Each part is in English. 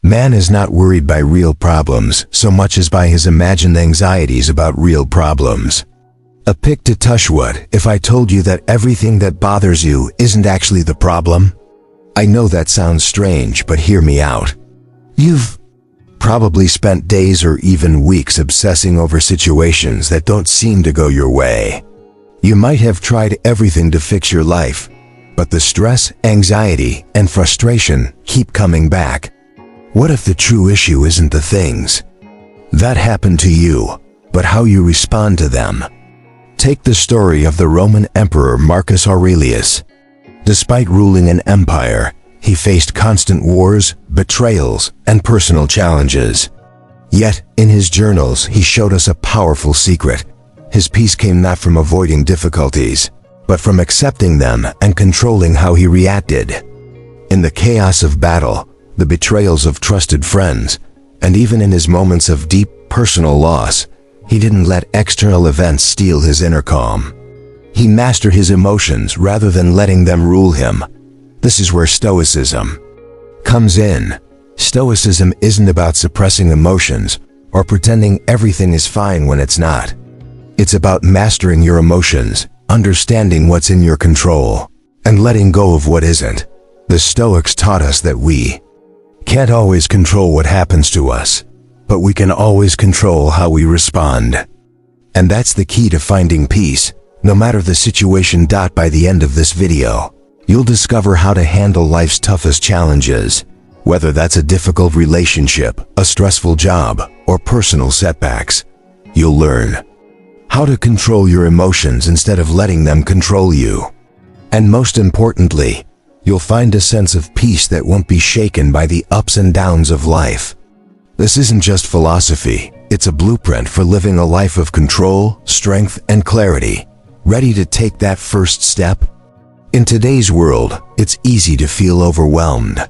Man is not worried by real problems so much as by his imagined anxieties about real problems. Epictetus, if I told you that everything that bothers you isn't actually the problem? I know that sounds strange, but hear me out. You've probably spent days or even weeks obsessing over situations that don't seem to go your way. You might have tried everything to fix your life, but the stress, anxiety, and frustration keep coming back. What if the true issue isn't the things that happened to you, but how you respond to them? Take the story of the Roman Emperor Marcus Aurelius. Despite ruling an empire, he faced constant wars, betrayals, and personal challenges. Yet, in his journals, he showed us a powerful secret. His peace came not from avoiding difficulties, but from accepting them and controlling how he reacted. In the chaos of battle, the betrayals of trusted friends, and even in his moments of deep personal loss, he didn't let external events steal his inner calm. He mastered his emotions rather than letting them rule him. This is where Stoicism comes in. Stoicism isn't about suppressing emotions or pretending everything is fine when it's not. It's about mastering your emotions, understanding what's in your control, and letting go of what isn't. The Stoics taught us that we can't always control what happens to us, but we can always control how we respond. And that's the key to finding peace, no matter the situation. By the end of this video, you'll discover how to handle life's toughest challenges, whether that's a difficult relationship, a stressful job, or personal setbacks. You'll learn how to control your emotions instead of letting them control you. And most importantly, you'll find a sense of peace that won't be shaken by the ups and downs of life. This isn't just philosophy, it's a blueprint for living a life of control, strength, and clarity. Ready to take that first step? In today's world, it's easy to feel overwhelmed.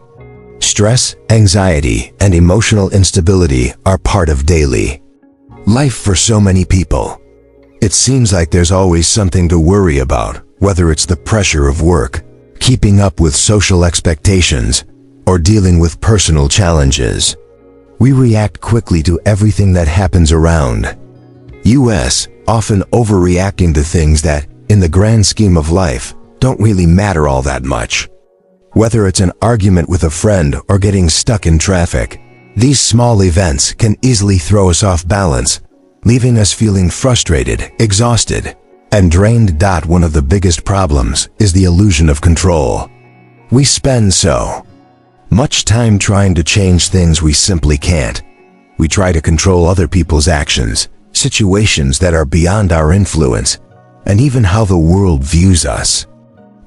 Stress, anxiety, and emotional instability are part of daily life for so many people. It seems like there's always something to worry about, whether it's the pressure of work, keeping up with social expectations, or dealing with personal challenges. We react quickly to everything that happens around us, often overreacting to things that, in the grand scheme of life, don't really matter all that much. Whether it's an argument with a friend or getting stuck in traffic, these small events can easily throw us off balance, leaving us feeling frustrated, exhausted, and drained. One of the biggest problems is the illusion of control. We spend so much time trying to change things we simply can't. We try to control other people's actions, situations that are beyond our influence, and even how the world views us.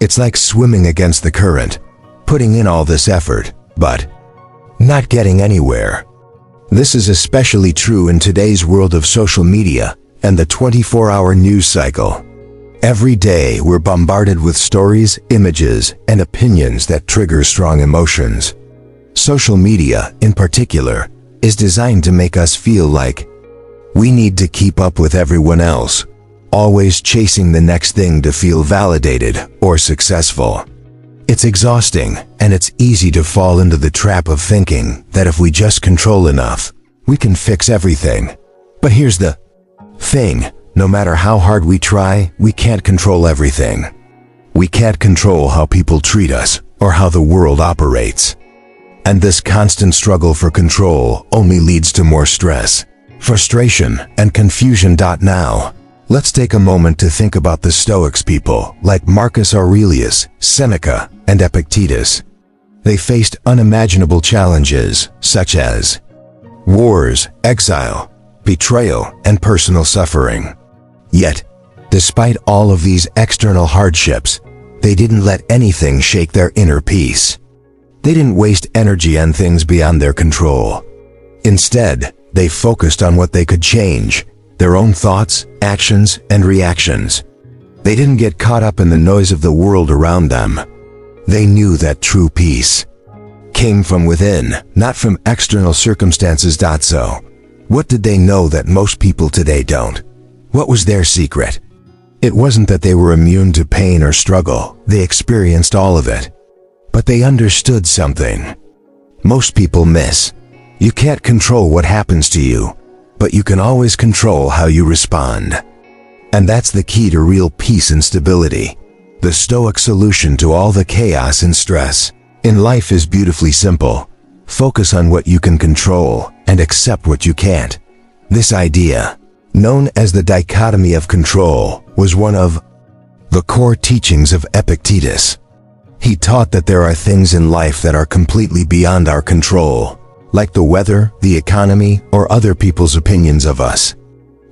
It's like swimming against the current, putting in all this effort, but not getting anywhere. This is especially true in today's world of social media and the 24-hour news cycle. Every day we're bombarded with stories, images, and opinions that trigger strong emotions. Social media, in particular, is designed to make us feel like we need to keep up with everyone else, always chasing the next thing to feel validated or successful. It's exhausting, and it's easy to fall into the trap of thinking that if we just control enough, we can fix everything. But here's the thing, no matter how hard we try, we can't control everything. We can't control how people treat us or how the world operates. And this constant struggle for control only leads to more stress, frustration, and confusion. Now, let's take a moment to think about the Stoics, people like Marcus Aurelius, Seneca, and Epictetus. They faced unimaginable challenges such as wars, exile, betrayal, and personal suffering. Yet, despite all of these external hardships, they didn't let anything shake their inner peace. They didn't waste energy on things beyond their control. Instead, they focused on what they could change, their own thoughts, actions, and reactions. They didn't get caught up in the noise of the world around them. They knew that true peace came from within, not from external circumstances. So, what did they know that most people today don't? What was their secret? It wasn't that they were immune to pain or struggle. They experienced all of it. But they understood something most people miss. You can't control what happens to you, but you can always control how you respond. And that's the key to real peace and stability. The Stoic solution to all the chaos and stress in life is beautifully simple. Focus on what you can control and accept what you can't. This idea, known as the dichotomy of control, was one of the core teachings of Epictetus. He taught that there are things in life that are completely beyond our control, like the weather, the economy, or other people's opinions of us.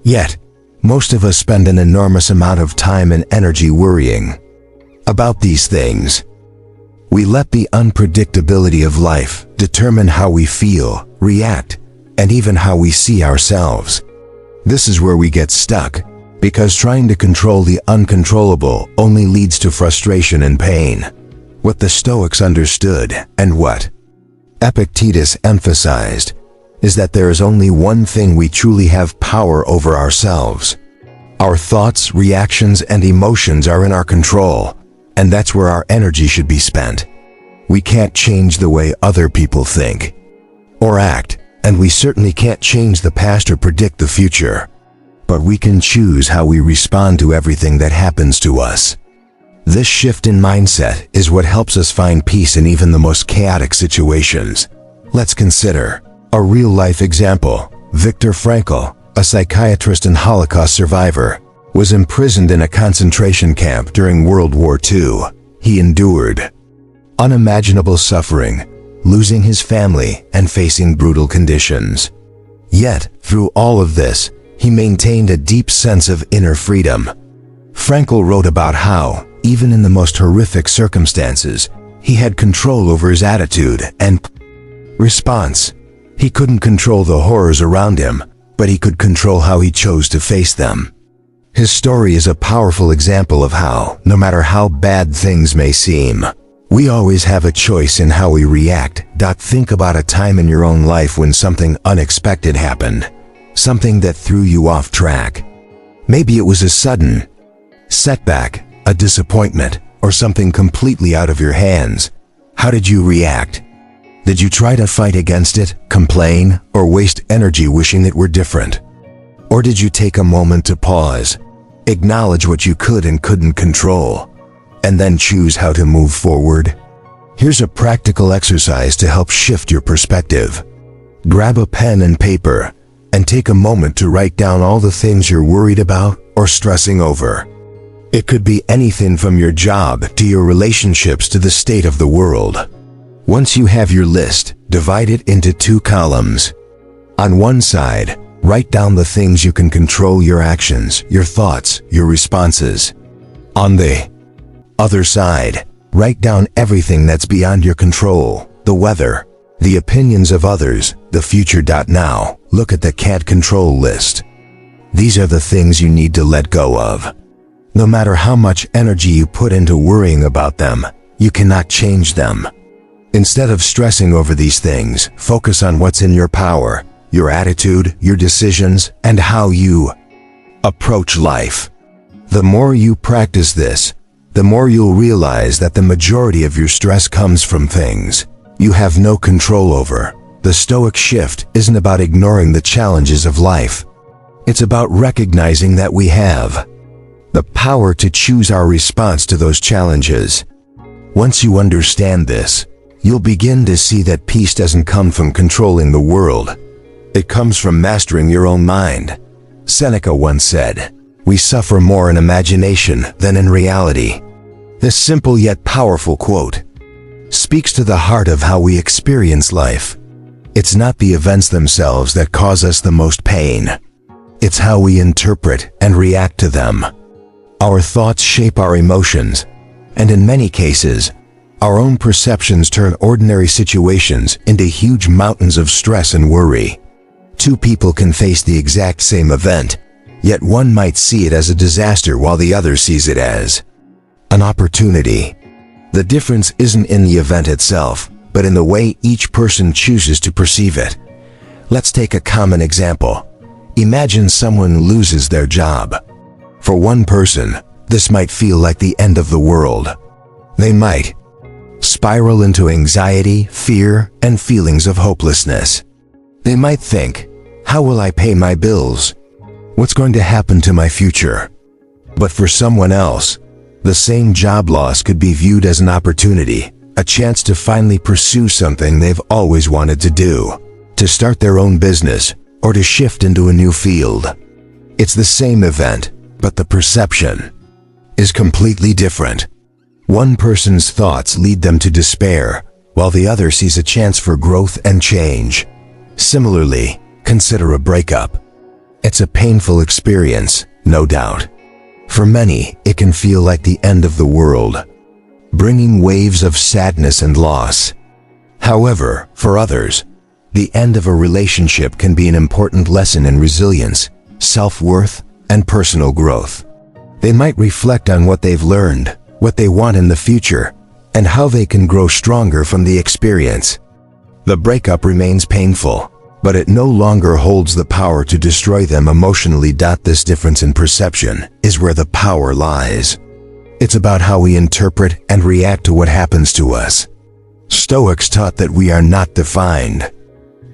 Yet, most of us spend an enormous amount of time and energy worrying about these things. We let the unpredictability of life determine how we feel, react, and even how we see ourselves. This is where we get stuck, because trying to control the uncontrollable only leads to frustration and pain. What the Stoics understood, and what Epictetus emphasized, is that there is only one thing we truly have power over ourselves. Our thoughts, reactions, and emotions are in our control, and that's where our energy should be spent. We can't change the way other people think or act, and we certainly can't change the past or predict the future. But we can choose how we respond to everything that happens to us. This shift in mindset is what helps us find peace in even the most chaotic situations. Let's consider a real-life example. Viktor Frankl, a psychiatrist and Holocaust survivor, was imprisoned in a concentration camp during World War II. He endured unimaginable suffering, losing his family and facing brutal conditions. Yet, through all of this, he maintained a deep sense of inner freedom. Frankl wrote about how, even in the most horrific circumstances, he had control over his attitude and response. He couldn't control the horrors around him, but he could control how he chose to face them. His story is a powerful example of how, no matter how bad things may seem, we always have a choice in how we react. Think about a time in your own life when something unexpected happened, something that threw you off track. Maybe it was a sudden setback, a disappointment, or something completely out of your hands. How did you react? Did you try to fight against it, complain, or waste energy wishing it were different? Or did you take a moment to pause, acknowledge what you could and couldn't control, and then choose how to move forward? Here's a practical exercise to help shift your perspective. Grab a pen and paper, and take a moment to write down all the things you're worried about or stressing over. It could be anything from your job to your relationships to the state of the world. Once you have your list, divide it into 2 columns. On one side, write down the things you can control: your actions, your thoughts, your responses. On the other side, write down everything that's beyond your control: the weather, the opinions of others, the future. Now, look at the can't control list. These are the things you need to let go of. No matter how much energy you put into worrying about them, you cannot change them. Instead of stressing over these things, focus on what's in your power: your attitude, your decisions, and how you approach life. The more you practice this, the more you'll realize that the majority of your stress comes from things you have no control over. The Stoic shift isn't about ignoring the challenges of life. It's about recognizing that we have the power to choose our response to those challenges. Once you understand this, you'll begin to see that peace doesn't come from controlling the world. It comes from mastering your own mind. Seneca once said, "We suffer more in imagination than in reality." This simple yet powerful quote speaks to the heart of how we experience life. It's not the events themselves that cause us the most pain. It's how we interpret and react to them. Our thoughts shape our emotions, and in many cases, our own perceptions turn ordinary situations into huge mountains of stress and worry. 2 people can face the exact same event, yet one might see it as a disaster while the other sees it as an opportunity. The difference isn't in the event itself, but in the way each person chooses to perceive it. Let's take a common example. Imagine someone loses their job. For one person, this might feel like the end of the world. They might spiral into anxiety, fear, and feelings of hopelessness. They might think, how will I pay my bills? What's going to happen to my future? But for someone else, the same job loss could be viewed as an opportunity, a chance to finally pursue something they've always wanted to do, to start their own business, or to shift into a new field. It's the same event, but the perception is completely different. One person's thoughts lead them to despair, while the other sees a chance for growth and change. Similarly, consider a breakup. It's a painful experience, no doubt. For many, it can feel like the end of the world, bringing waves of sadness and loss. However, for others, the end of a relationship can be an important lesson in resilience, self-worth, and personal growth. They might reflect on what they've learned, what they want in the future, and how they can grow stronger from the experience. The breakup remains painful, but it no longer holds the power to destroy them emotionally. This difference in perception is where the power lies. It's about how we interpret and react to what happens to us. Stoics taught that we are not defined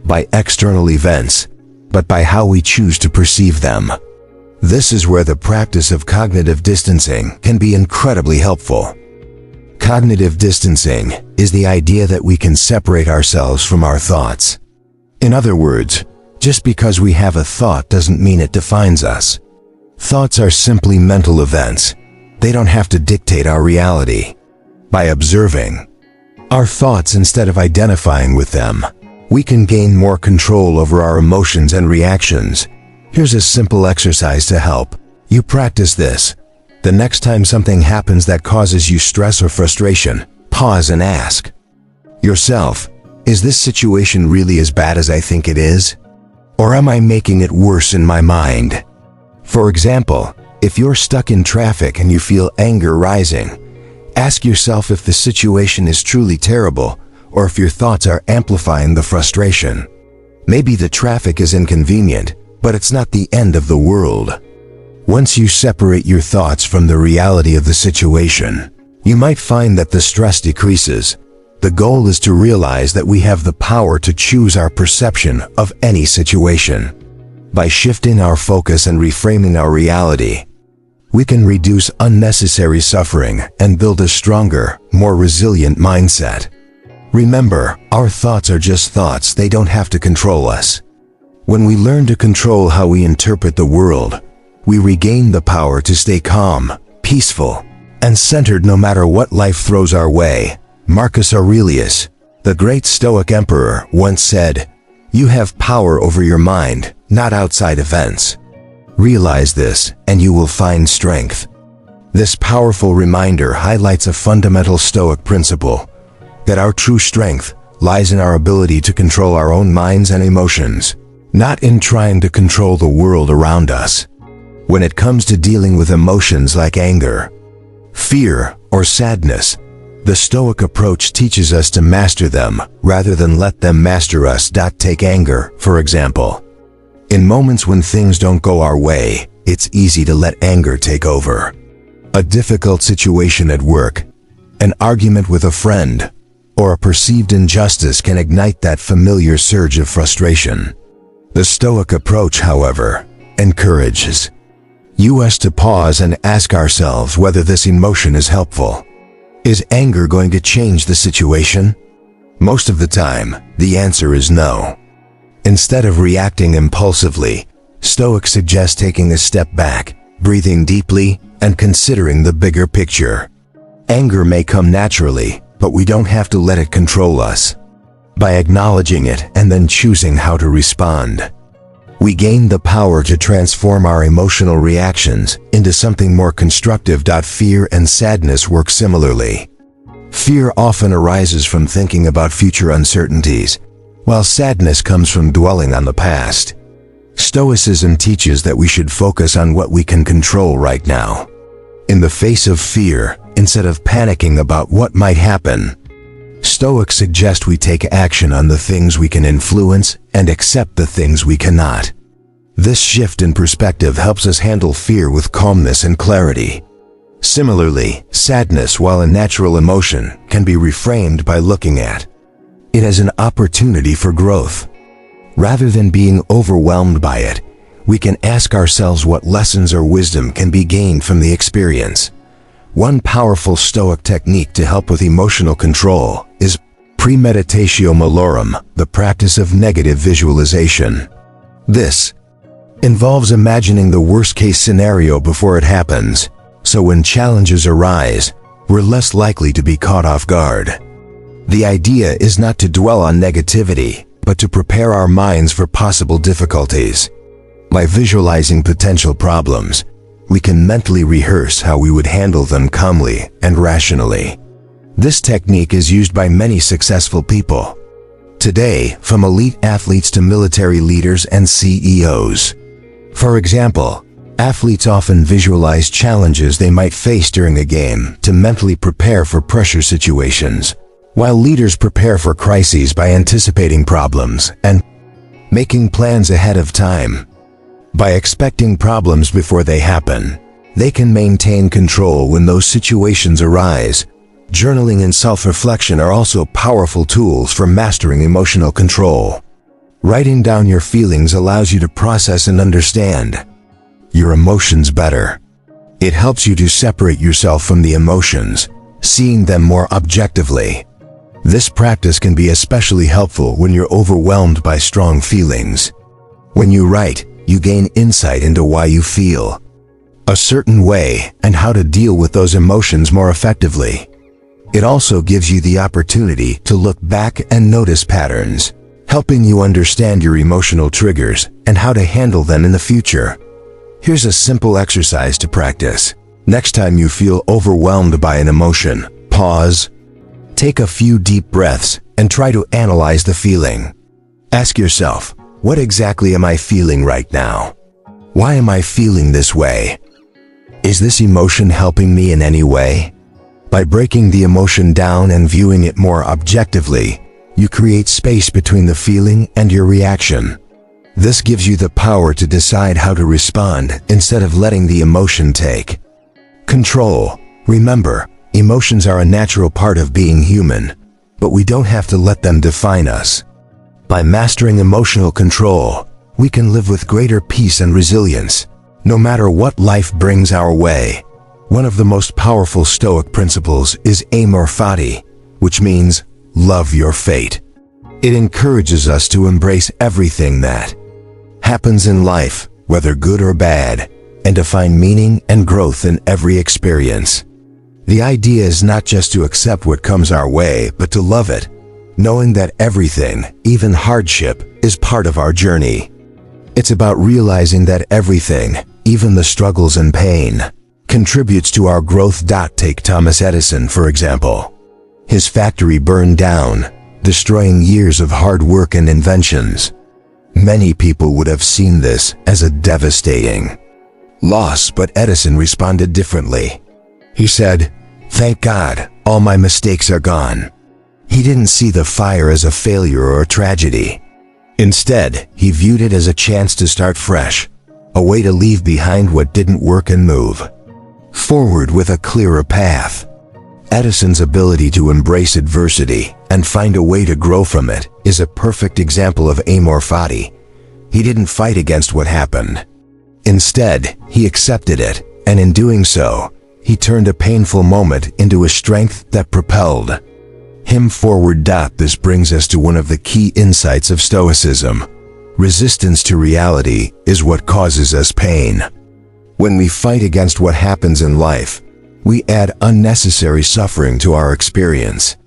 by external events, but by how we choose to perceive them. This is where the practice of cognitive distancing can be incredibly helpful. Cognitive distancing is the idea that we can separate ourselves from our thoughts. In other words, just because we have a thought doesn't mean it defines us. Thoughts are simply mental events. They don't have to dictate our reality. By observing our thoughts instead of identifying with them, we can gain more control over our emotions and reactions. Here's a simple exercise to help. You practice this. The next time something happens that causes you stress or frustration, pause and ask yourself, is this situation really as bad as I think it is? Or am I making it worse in my mind? For example, if you're stuck in traffic and you feel anger rising, ask yourself if the situation is truly terrible or if your thoughts are amplifying the frustration. Maybe the traffic is inconvenient, but it's not the end of the world. Once you separate your thoughts from the reality of the situation, you might find that the stress decreases. The goal is to realize that we have the power to choose our perception of any situation. By shifting our focus and reframing our reality, we can reduce unnecessary suffering and build a stronger, more resilient mindset. Remember, our thoughts are just thoughts. They don't have to control us. When we learn to control how we interpret the world, we regain the power to stay calm, peaceful, and centered no matter what life throws our way. Marcus Aurelius, the great Stoic emperor, once said, "You have power over your mind, not outside events." Realize this, and you will find strength. This powerful reminder highlights a fundamental Stoic principle, that our true strength lies in our ability to control our own minds and emotions, not in trying to control the world around us. When it comes to dealing with emotions like anger, fear, or sadness, the Stoic approach teaches us to master them rather than let them master us. Take anger, for example. In moments when things don't go our way, it's easy to let anger take over. A difficult situation at work, an argument with a friend, or a perceived injustice can ignite that familiar surge of frustration. The Stoic approach, however, encourages us to pause and ask ourselves whether this emotion is helpful. Is anger going to change the situation? Most of the time, the answer is no. Instead of reacting impulsively, Stoics suggest taking a step back, breathing deeply, and considering the bigger picture. Anger may come naturally, but we don't have to let it control us. By acknowledging it and then choosing how to respond, we gain the power to transform our emotional reactions into something more constructive. Fear and sadness work similarly. Fear often arises from thinking about future uncertainties, while sadness comes from dwelling on the past. Stoicism teaches that we should focus on what we can control right now. In the face of fear, instead of panicking about what might happen, Stoics suggest we take action on the things we can influence and accept the things we cannot. This shift in perspective helps us handle fear with calmness and clarity. Similarly, sadness, while a natural emotion, can be reframed by looking at it as an opportunity for growth. Rather than being overwhelmed by it, we can ask ourselves what lessons or wisdom can be gained from the experience. One powerful Stoic technique to help with emotional control is premeditatio malorum, the practice of negative visualization. This involves imagining the worst-case scenario before it happens, so when challenges arise, we're less likely to be caught off guard. The idea is not to dwell on negativity, but to prepare our minds for possible difficulties. By visualizing potential problems, we can mentally rehearse how we would handle them calmly and rationally. This technique is used by many successful people today, from elite athletes to military leaders and CEOs. For example, athletes often visualize challenges they might face during a game to mentally prepare for pressure situations, while leaders prepare for crises by anticipating problems and making plans ahead of time. By expecting problems before they happen, they can maintain control when those situations arise. Journaling and self-reflection are also powerful tools for mastering emotional control. Writing down your feelings allows you to process and understand your emotions better. It helps you to separate yourself from the emotions, seeing them more objectively. This practice can be especially helpful when you're overwhelmed by strong feelings. When you write, you gain insight into why you feel a certain way and how to deal with those emotions more effectively. It also gives you the opportunity to look back and notice patterns, helping you understand your emotional triggers and how to handle them in the future. Here's a simple exercise to practice. Next time you feel overwhelmed by an emotion, pause, take a few deep breaths, and try to analyze the feeling. Ask yourself, what exactly am I feeling right now? Why am I feeling this way? Is this emotion helping me in any way? By breaking the emotion down and viewing it more objectively, you create space between the feeling and your reaction. This gives you the power to decide how to respond instead of letting the emotion take control. Remember, emotions are a natural part of being human, but we don't have to let them define us. By mastering emotional control, we can live with greater peace and resilience, no matter what life brings our way. One of the most powerful Stoic principles is amor fati, which means love your fate. It encourages us to embrace everything that happens in life, whether good or bad, and to find meaning and growth in every experience. The idea is not just to accept what comes our way, but to love it, knowing that everything, even hardship, is part of our journey. It's about realizing that everything, even the struggles and pain, contributes to our growth. Take Thomas Edison, for example. His factory burned down, destroying years of hard work and inventions. Many people would have seen this as a devastating loss, but Edison responded differently. He said, "Thank God, all my mistakes are gone." He didn't see the fire as a failure or a tragedy. Instead, he viewed it as a chance to start fresh, a way to leave behind what didn't work and move forward with a clearer path. Edison's ability to embrace adversity and find a way to grow from it is a perfect example of amor fati. He didn't fight against what happened. Instead, he accepted it, and in doing so, he turned a painful moment into a strength that propelled him forward. This brings us to one of the key insights of Stoicism. Resistance to reality is what causes us pain. When we fight against what happens in life, we add unnecessary suffering to our experience.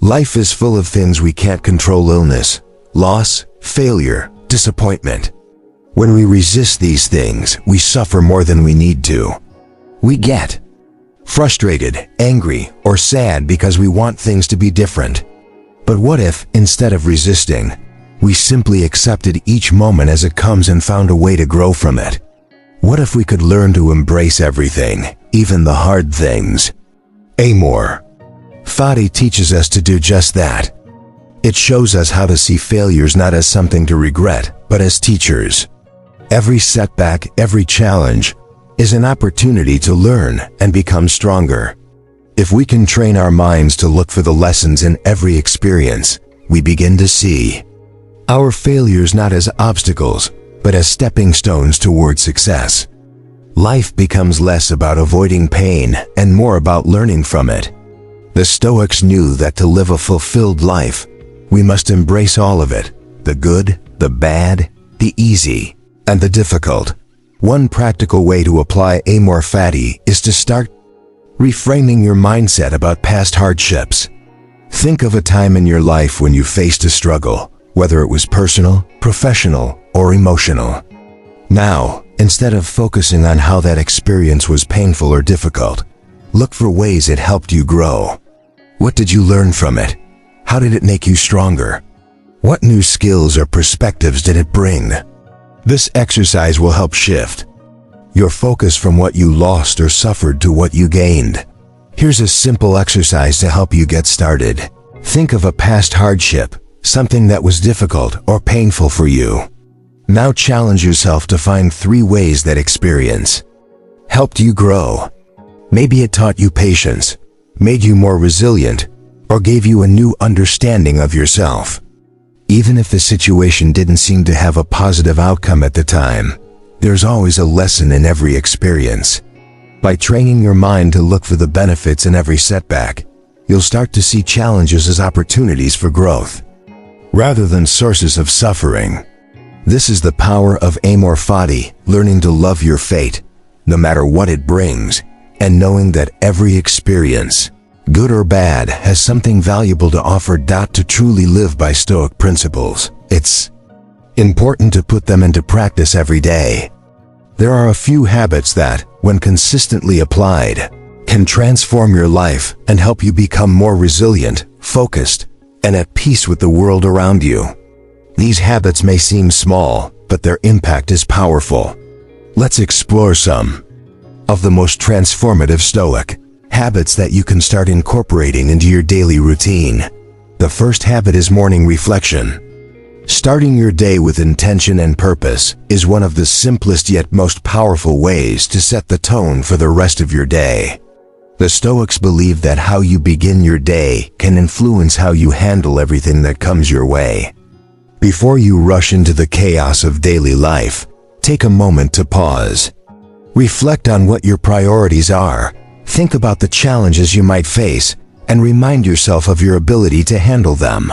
Life is full of things we can't control: illness, loss, failure, disappointment. When we resist these things, we suffer more than we need to. We get frustrated, angry, or sad because we want things to be different. But what if, instead of resisting, we simply accepted each moment as it comes and found a way to grow from it? What if we could learn to embrace everything, even the hard things? Amor fati teaches us to do just that. It shows us how to see failures not as something to regret, but as teachers. Every setback, every challenge, is an opportunity to learn and become stronger. If we can train our minds to look for the lessons in every experience, we begin to see our failures not as obstacles, but as stepping stones toward success. Life becomes less about avoiding pain and more about learning from it. The Stoics knew that to live a fulfilled life, we must embrace all of it, the good, the bad, the easy, and the difficult. One practical way to apply amor fati is to start reframing your mindset about past hardships. Think of a time in your life when you faced a struggle, whether it was personal, professional, or emotional. Now, instead of focusing on how that experience was painful or difficult, look for ways it helped you grow. What did you learn from it? How did it make you stronger? What new skills or perspectives did it bring? This exercise will help shift your focus from what you lost or suffered to what you gained. Here's a simple exercise to help you get started. Think of a past hardship, something that was difficult or painful for you. Now challenge yourself to find 3 ways that experience helped you grow. Maybe it taught you patience, made you more resilient, or gave you a new understanding of yourself. Even if the situation didn't seem to have a positive outcome at the time, there's always a lesson in every experience. By training your mind to look for the benefits in every setback, you'll start to see challenges as opportunities for growth, rather than sources of suffering. This is the power of amor fati, learning to love your fate, no matter what it brings, and knowing that every experience, good or bad, has something valuable to offer. To truly live by Stoic principles, it's important to put them into practice every day. There are a few habits that, when consistently applied, can transform your life and help you become more resilient, focused, and at peace with the world around you. These habits may seem small, but their impact is powerful. Let's explore some of the most transformative Stoic habits that you can start incorporating into your daily routine. The first habit is morning reflection. Starting your day with intention and purpose is one of the simplest yet most powerful ways to set the tone for the rest of your day. The Stoics believe that how you begin your day can influence how you handle everything that comes your way. Before you rush into the chaos of daily life, take a moment to pause. Reflect on what your priorities are. Think about the challenges you might face and remind yourself of your ability to handle them.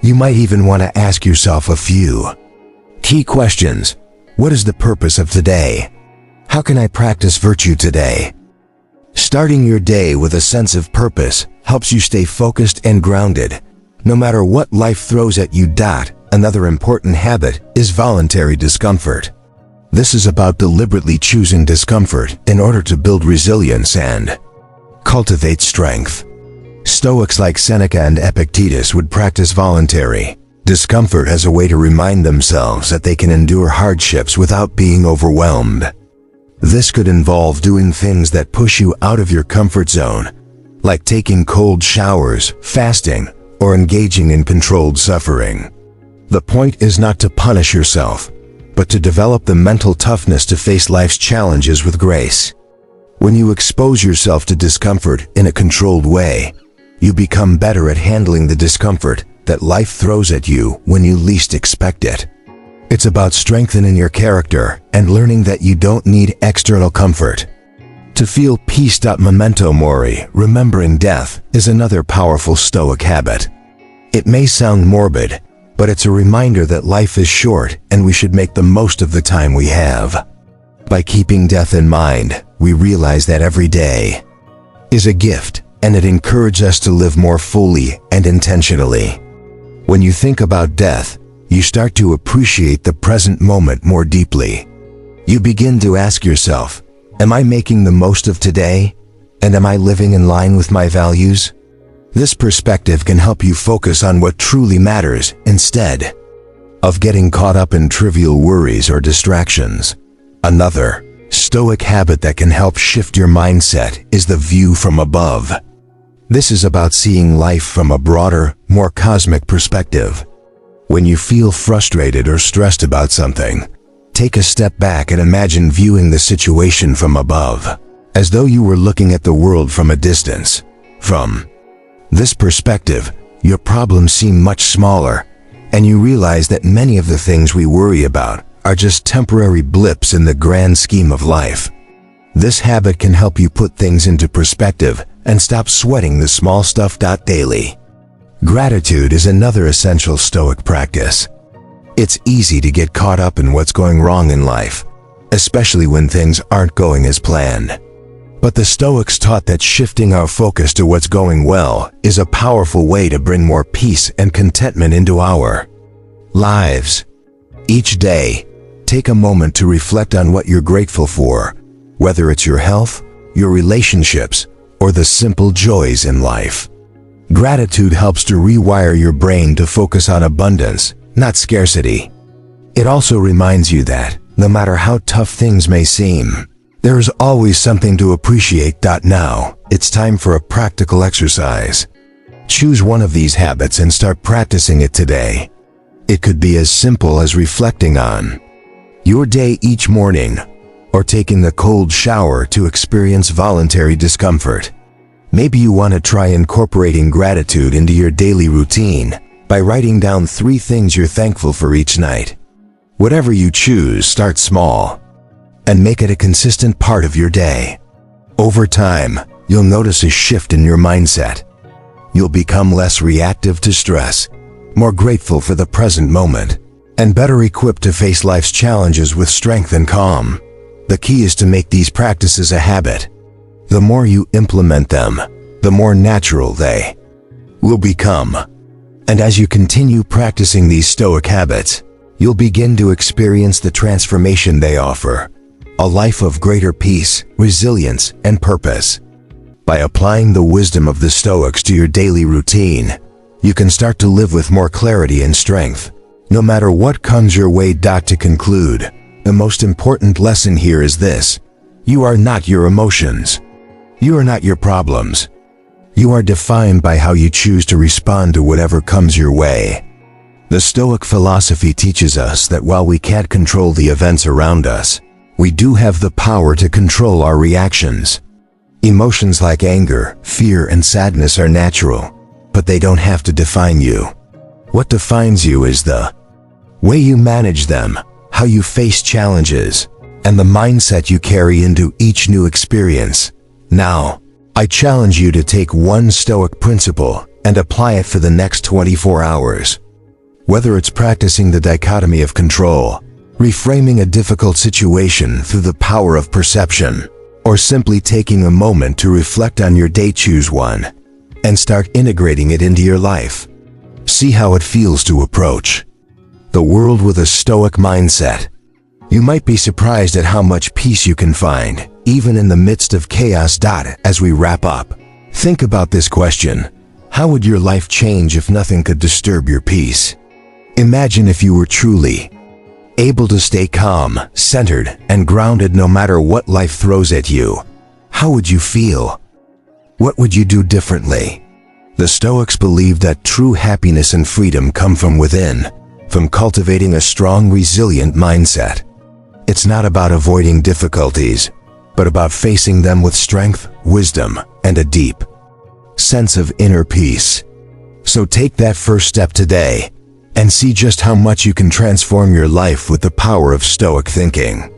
You might even want to ask yourself a few key questions. What is the purpose of today? How can I practice virtue today? Starting your day with a sense of purpose helps you stay focused and grounded, no matter what life throws at you. Another important habit is voluntary discomfort. This is about deliberately choosing discomfort in order to build resilience and cultivate strength. Stoics like Seneca and Epictetus would practice voluntary discomfort as a way to remind themselves that they can endure hardships without being overwhelmed. This could involve doing things that push you out of your comfort zone, like taking cold showers, fasting, or engaging in controlled suffering. The point is not to punish yourself, but to develop the mental toughness to face life's challenges with grace. When you expose yourself to discomfort in a controlled way, you become better at handling the discomfort that life throws at you when you least expect it. It's about strengthening your character and learning that you don't need external comfort to feel peace. Memento mori, remembering death, is another powerful Stoic habit. It may sound morbid, but it's a reminder that life is short and we should make the most of the time we have. By keeping death in mind, we realize that every day is a gift, and it encourages us to live more fully and intentionally. When you think about death, you start to appreciate the present moment more deeply. You begin to ask yourself, am I making the most of today? And am I living in line with my values? This perspective can help you focus on what truly matters instead of getting caught up in trivial worries or distractions. Another Stoic habit that can help shift your mindset is the view from above. This is about seeing life from a broader, more cosmic perspective. When you feel frustrated or stressed about something, take a step back and imagine viewing the situation from above, as though you were looking at the world from a distance. From this perspective, your problems seem much smaller, and you realize that many of the things we worry about are just temporary blips in the grand scheme of life. This habit can help you put things into perspective and stop sweating the small stuff. Daily. Gratitude is another essential Stoic practice. It's easy to get caught up in what's going wrong in life, especially when things aren't going as planned. But the Stoics taught that shifting our focus to what's going well is a powerful way to bring more peace and contentment into our lives. Each day, take a moment to reflect on what you're grateful for, whether it's your health, your relationships, or the simple joys in life. Gratitude helps to rewire your brain to focus on abundance, not scarcity. It also reminds you that, no matter how tough things may seem, there is always something to appreciate. Now, it's time for a practical exercise. Choose one of these habits and start practicing it today. It could be as simple as reflecting on your day each morning, or taking a cold shower to experience voluntary discomfort. Maybe you want to try incorporating gratitude into your daily routine by writing down 3 things you're thankful for each night. Whatever you choose, start small and make it a consistent part of your day. Over time, you'll notice a shift in your mindset. You'll become less reactive to stress, more grateful for the present moment, and better equipped to face life's challenges with strength and calm. The key is to make these practices a habit. The more you implement them, the more natural they will become. And as you continue practicing these Stoic habits, you'll begin to experience the transformation they offer, a life of greater peace, resilience, and purpose. By applying the wisdom of the Stoics to your daily routine, you can start to live with more clarity and strength, no matter what comes your way. To conclude, the most important lesson here is this: you are not your emotions. You are not your problems. You are defined by how you choose to respond to whatever comes your way. The Stoic philosophy teaches us that while we can't control the events around us, we do have the power to control our reactions. Emotions like anger, fear, and sadness are natural, but they don't have to define you. What defines you is the way you manage them, how you face challenges, and the mindset you carry into each new experience. Now, I challenge you to take one Stoic principle and apply it for the next 24 hours. Whether it's practicing the dichotomy of control, reframing a difficult situation through the power of perception, or simply taking a moment to reflect on your day, choose one and start integrating it into your life. See how it feels to approach the world with a Stoic mindset. You might be surprised at how much peace you can find, even in the midst of chaos. As we wrap up, think about this question: how would your life change if nothing could disturb your peace? Imagine if you were truly able to stay calm, centered, and grounded no matter what life throws at you. How would you feel? What would you do differently? The Stoics believed that true happiness and freedom come from within, from cultivating a strong, resilient mindset. It's not about avoiding difficulties, but about facing them with strength, wisdom, and a deep sense of inner peace. So take that first step today and see just how much you can transform your life with the power of Stoic thinking.